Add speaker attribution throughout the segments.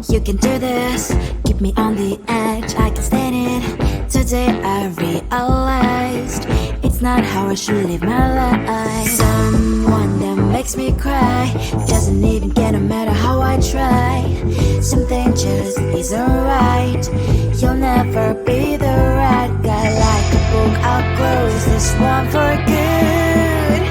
Speaker 1: You can do this, keep me on the edge, I can stand it. Today I realized it's not how I should live my life. Someone that makes me cry doesn't even get no matter how I try. Something just isn't right. You'll never be the right guy. Like a book, I'll close this one for good.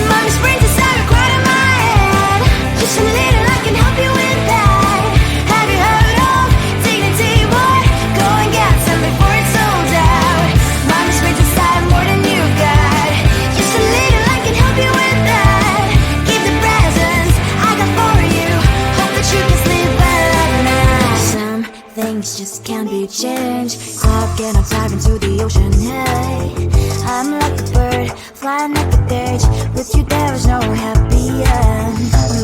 Speaker 1: Mommy's brains inside are quite in my head. Just a little, I can help you with that. Have you heard of dignity, boy? Go and get some before it's sold out. Mommy's brains inside more than you got. Just a little, I can help you with that. Give the presents I got for you. Hope that you can sleep well at night. Some things just can't be changed. Cloud cannot dive into the ocean, hey. I'm like a bird, flying like a cage. With you there is no happy end.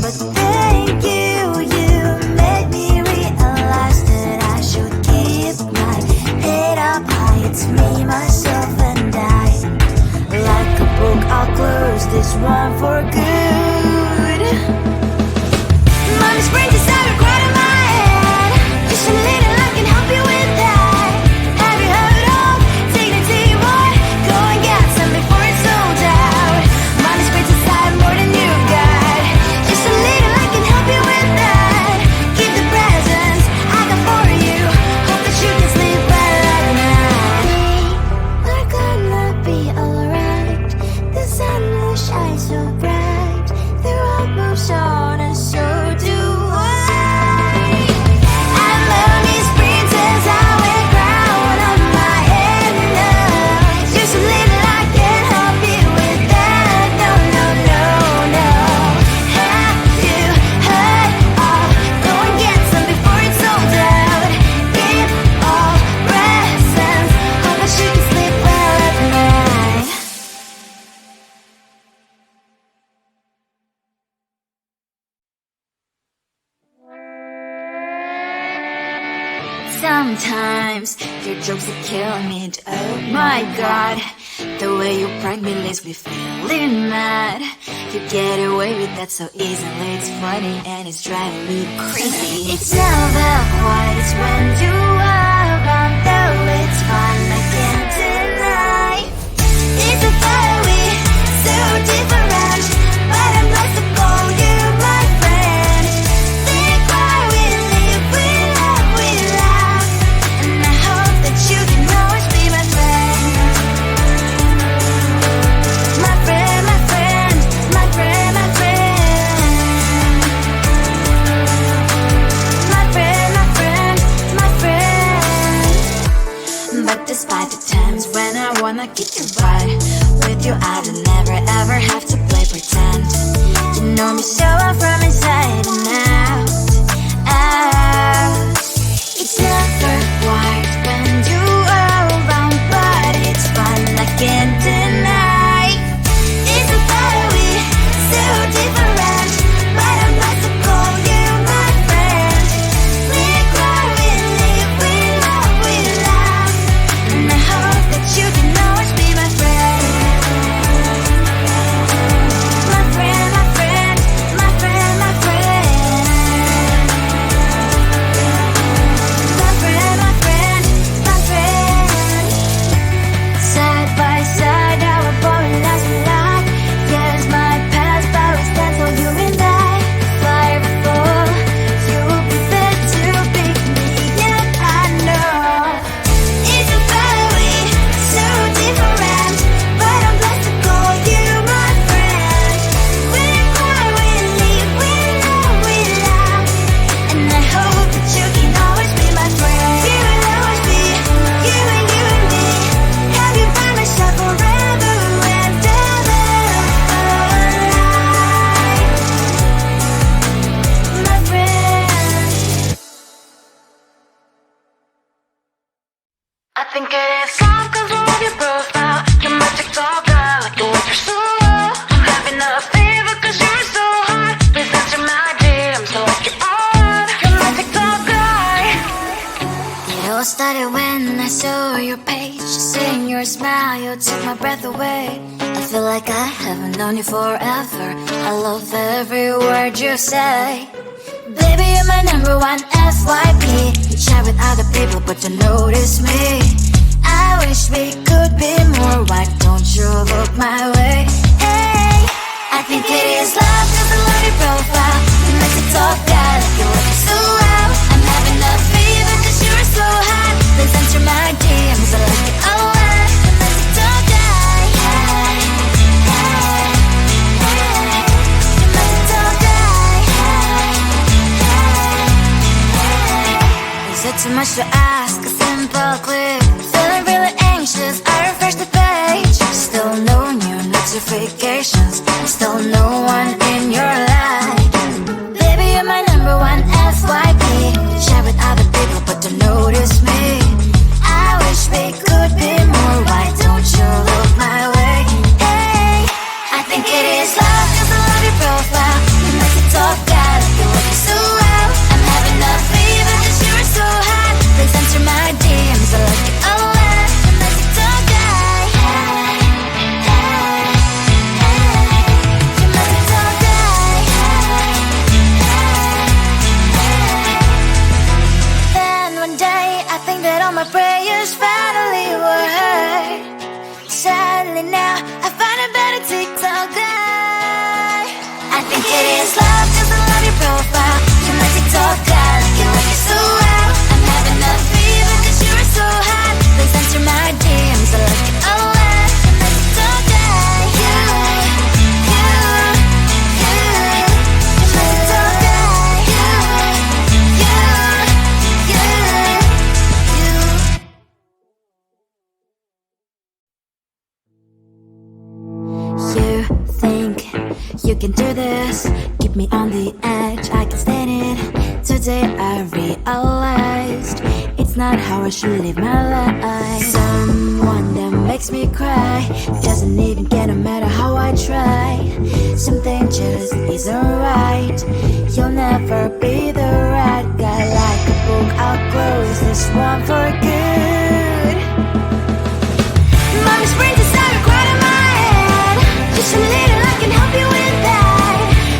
Speaker 1: But thank you, you made me realize that I should keep my head up high. It's me, myself and I. Like a book, I'll close this one for good. Mommy's brains inside are quite in my head. Just a little, I can help you with that. Have you heard of dignity, boy? Go and get some before it's sold out. Mommy's brains inside more than you got. Just a little, I can help you with that. Keep the presents I got for you. Hope that you can sleep well at night. We're gonna be alright. The sun will shine so bright. The road moves on and so do I. And lonely sprinters, I wear crown on my head now. Just a little, I can help you with that. No, no, no, no. Have you heard of? Go and get some before it's sold out. Give all presents. Hope that you can sleep well at night. Sometimes your jokes that kill me. Oh my god, the way you prank me leaves me feeling mad. You get away with that so easily. It's funny and it's driving me crazy. It's never quite as when you are around, though it's fun, I can't deny. It's a fiery, so different, but I'm blessed to call you my friend. Think why we live, we love, we laugh, and I hope that you can always be my friend. My friend, my friend, my friend, my friend. My friend, my friend, my friend. But despite the times when I wanna kick your butt, with you I don't never ever have to play pretend. You know me so well from inside and out, out. It's never quite when you are around, but it's fun, I can't deny. It's a fiery, so different, but I'm blessed to call you my friend. We cry, we live, we love, we laugh, and I hope that you can always be my friend. My friend, my friend, my friend, my friend. My friend, my friend, my friend. Side by side, our body lasts a lot. Years might pass, but we stand for you and I. Fire before you'll be there to pick me up, I know. It's a fiery, so different, but I'm blessed to call you my friend. We cry, we live, we love, we laugh, and I hope that you can always be my friend. You will always be, you and me. Have you by my side forever and ever, alive. My friend. I think it is soft 'cause of your profile. You're my TikTok guy, like the way you're so low. I'm having a fever 'cause you're so hot. Please answer my DM so I can on. You're my TikTok guy. It all started when I saw your page. Seeing your smile, you took my breath away. I feel like I haven't known you forever. I love every word you say. Baby, you're my number one FYP. You chat with other people, but don't notice me. I wish we could be more. Why don't you look my way? Hey, I think it is love, cause I love your profile. You like to talk, guy, like you look so well. I'm having a fever cause you're so hot. Please answer my DMs, I like it a lot. You like to talk, guy. Hey, hey, hey. You like to talk, guy. Hey, hey, hey. Is it too much to ask? A simple click. Feeling really anxious, I refresh the page. Still no new notifications, still no one in your life. Baby, you're my number one FYP. Share with other people, but don't notice me. I wish we could be more. Why don't you look my way? Hey, I think it is love, cause I love your profile. You like to talk, guy, like you look so well. I'm having a fever cause you're so hot. Please answer my DMs, I like it a lot. You like to talk, guy. Hey, hey, hey. You like to talk, guy. Hey, hey, hey. Then one day I think that all my prayers finally were heard. Sadly now I find a better TikTok guy. I think it is love cause I love your profile. You like TikTok guy, like you look so well. I'm having a fever cause you're so hot. Please answer my DMs, I like it a lot. You like TikTok guy. You like TikTok guy. You think you can do this, keep me on the edge, I can stand it. Today I realized it's not how I should live my life. Someone that makes me cry doesn't even get no matter how I try. Something just isn't right. You'll never be the right guy. Like a book, I'll close this one for good. Mommy springs inside a quite in my head. Just a little, I can help you with that.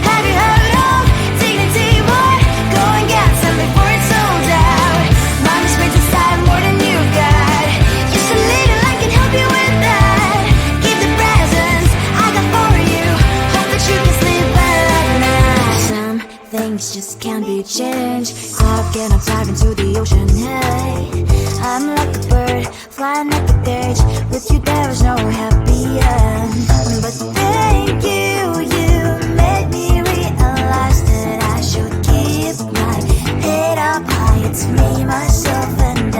Speaker 1: Have you heard of dignity, boy? Go and get some before it's sold out. Mommy springs inside more than you've got. Just a little, I can help you with that. Give the presents I got for you. Hope that you can sleep well at night. Some things just can't be changed. Cloud cannot dive into the ocean. Hey, I'm like a bird flying at the cage. With you there is no happy end. But thank you, you made me realize that I should keep my head up high. It's me, myself and I.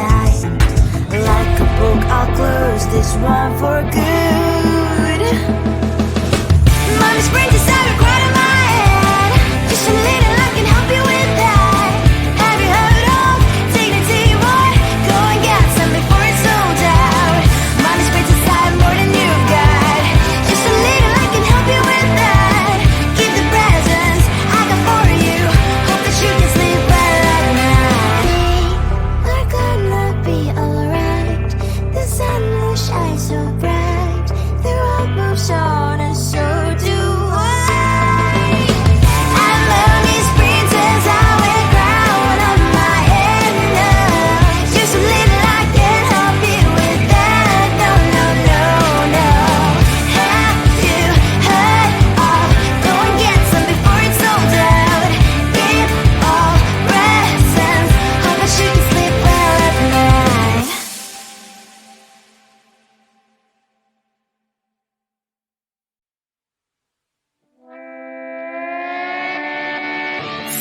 Speaker 1: Like a book, I'll close this one for good. Mommy springs inside a quite in my head. Just a little, I can help you with that. Have you heard of dignity, boy? Go and get some before it's sold out. Mommy springs inside more than you've got. Just a little, I can help you with that. Give the presents I got for you. Hope that you can sleep well at night. We're gonna be alright. The sun will shine so bright. The road moves on and so do I. I'm lonely sprinters, I wear crown on my head now. Just a little, I can help you with that. No, no, no, no. Have you heard of? Go and get some before it's sold out. Give all presents. Hope that you can sleep well at night.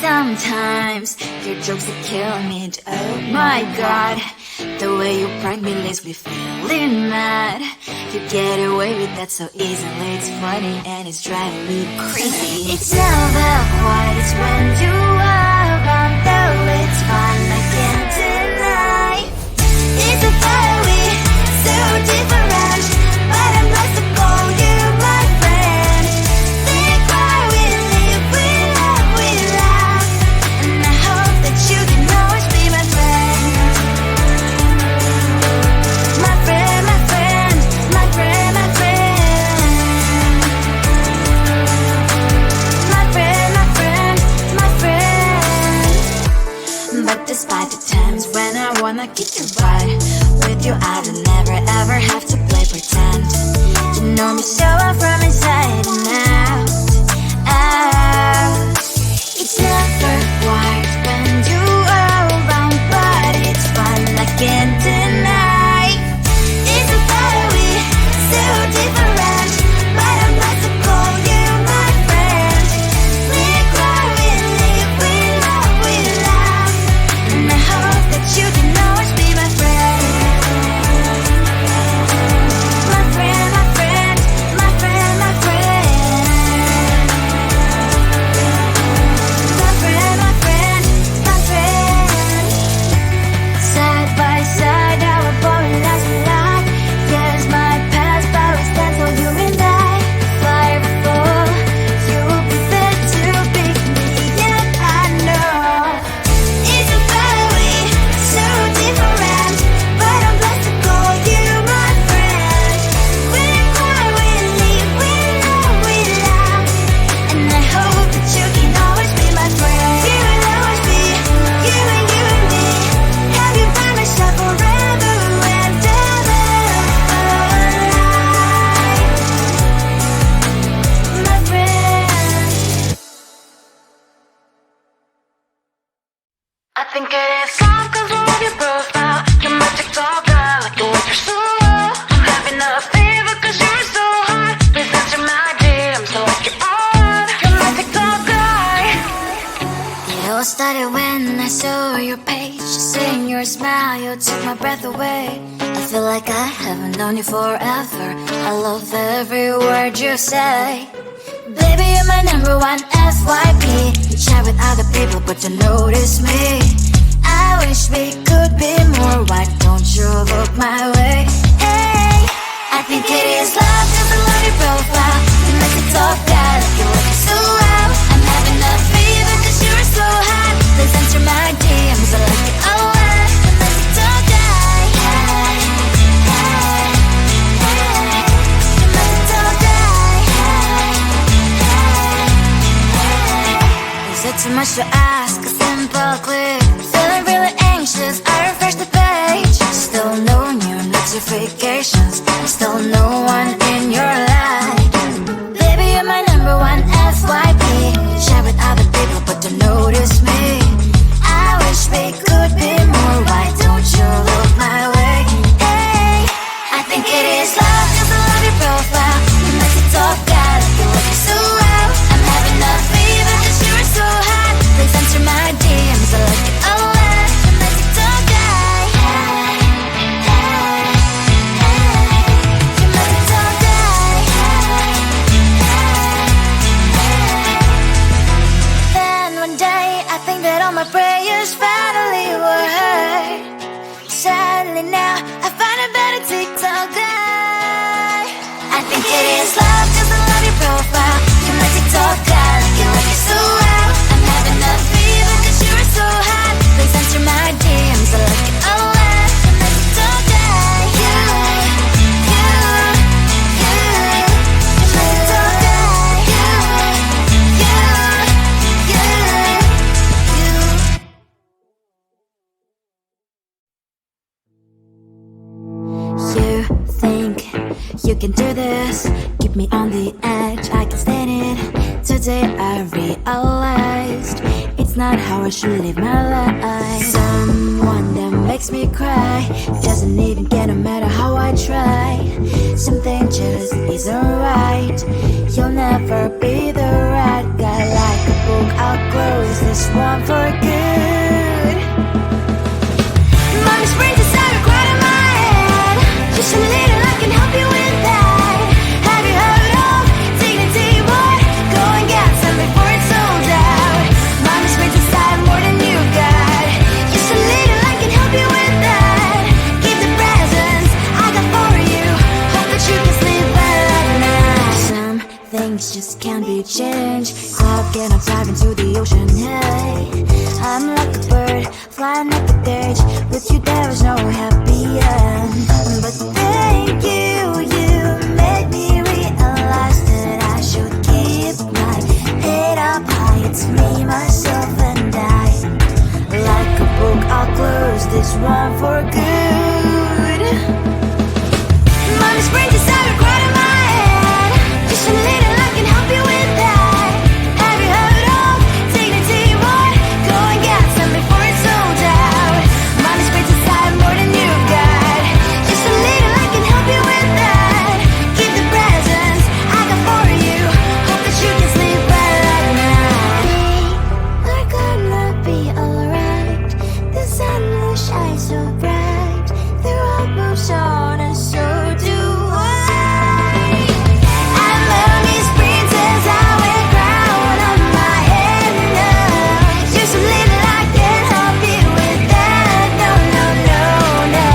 Speaker 1: Sometimes your jokes that kill me. Oh my god, the way you prank me leaves me feeling mad. You get away with that so easily. It's funny and it's driving me crazy. It's never quiet, it's when you are around. Though it's fun, I can't deny. It's a fiery, so different, but I'm blessed to call you my friend. Think why we live, we love, we laugh, and I hope that you can always be my friend. My friend, my friend, my friend, my friend. My friend, my friend, my friend. I'ma get you right. With you I don't never ever have to play pretend. You know me so well from inside and out, out. It's never quiet when you are around, but it's fun, I can't deny. It's a better we, so different, but I'm not to call you my friend. We cry, we live, we love, we laugh, and I hope that you can always be my friend. My friend, my friend, my friend, my friend. My friend, my friend, my friend. Side by side, our body lasts a lot. Yes, my past always stands for you and I. Fire full, you will be there to pick me, yet I know it's a better way, so different, but I'm blessed to call you my friend. We cry, we live, we love, we laugh, and I hope that you can always be my friend. You will always be, you and me. Have you by my side forever and ever, my friend. I think it is soft 'cause I love your profile. You're my TikTok guy, like the way you're so low. I'm having a fever 'cause you're so hot. Please answer my DMs, so like you're on. You're my TikTok guy. It all started when I saw your page. Seeing your smile, you took my breath away. I feel like I haven't known you forever. I love every word you say. Baby, you're my number one FYP. You chat with other people, but you notice me. I wish we could be more. Why don't you look my way? Hey, I think it is love 'cause I love your profile. You make me talk guy, like you look so well. I'm having a fever 'cause you're so hot. Please answer my DMs, I like it a lot. You make me talk guy. Hey, hey, hey. You make me talk guy. Is it too much to ask? A simple click. Feeling really anxious, I refresh the page. Still no new notifications. Still no one in your life. Baby, you're my number one FYP. Share with other people, but don't notice me. I wish we could be more. Why don't you look my way? Hey, I think it is love 'cause I love your profile. You make me talk guy, like you look so well. I'm having a fever 'cause you're so hot. Please answer my DMs, I like it a lot. You make me talk guy. Hey, hey, hey. You make me talk guy. Hey, hey, hey. Then one day I think that all my prayers finally were heard. Sadly now I find a better TikTok guy. I think it is love 'cause I love your profile. You're my TikTok guy, like you look so well. I'm having a fever 'cause you're so hot. Please answer my DMs, I like it a lot. You're my TikTok guy. You, you, you. You're my TikTok guy. You, you, you, you. You think you can do this, keep me on the edge, I can stand it. Today I realized it's not how I should live my life. Someone that makes me cry doesn't even get no matter how I try. Something just isn't right. You'll never be the right guy. Like a book, I'll close this one for good. Mommy springs inside, right in my head. Just a little, I can help you with that. Have you heard of dignity, boy? Go and get some before it's sold out. Mommy springs inside more than you got. Just a little, I can help you with that. Keep the presents I got for you. Hope that you can sleep well at night. Some things just can't be changed. Cloud cannot dive into the ocean. Hey, I'm like a bird flying at the cage. With you there is no happy end. But thank you, you made me realize that I should keep my head up high. It's me, myself and I. Like a book, I'll close this one for good. Mommy springs inside a cry in my head. Just a little, I can help you with that. Have you heard of dignity, boy? Go and get some before it's sold out. Mommy springs inside more than you've got. Just a little, I can help you with that. Keep the presents I got for you. Hope that you can sleep well at night. We're gonna be alright. The sun will shine so bright. The road moves on and so do I. And memories princess, I will crown on my head now. Just a little, I can help you with that. No, no, no, no.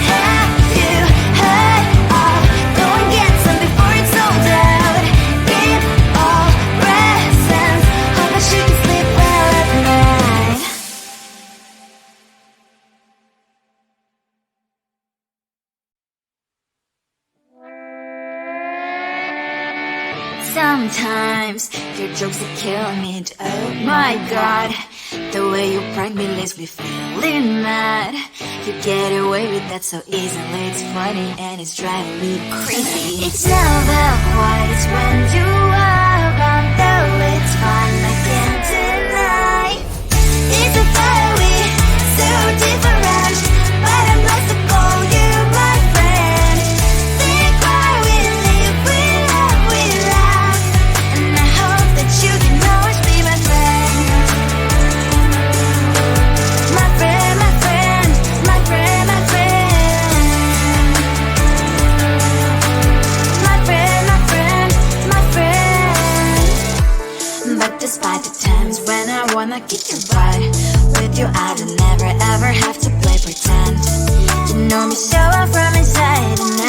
Speaker 1: Have you heard of? Go and get some before it's sold out. Give all presents. Hope that you can sleep well at night. Sometimes your jokes that kill me. Oh my god, the way you prank me leaves me feeling mad. You get away with that so easily. It's funny and it's driving me crazy. It's never quiet, it's when you are around. Though it's fun, I can't deny. It's a fiery, so different, but I'm blessed to call you my friend. Think why we live, we love, we laugh, and I hope that you can always be my friend. My friend, my friend, my friend, my friend. My friend, my friend, my friend. But despite the times when I wanna kick your butt, with you I don't never ever have to play pretend. You know me so well from inside, and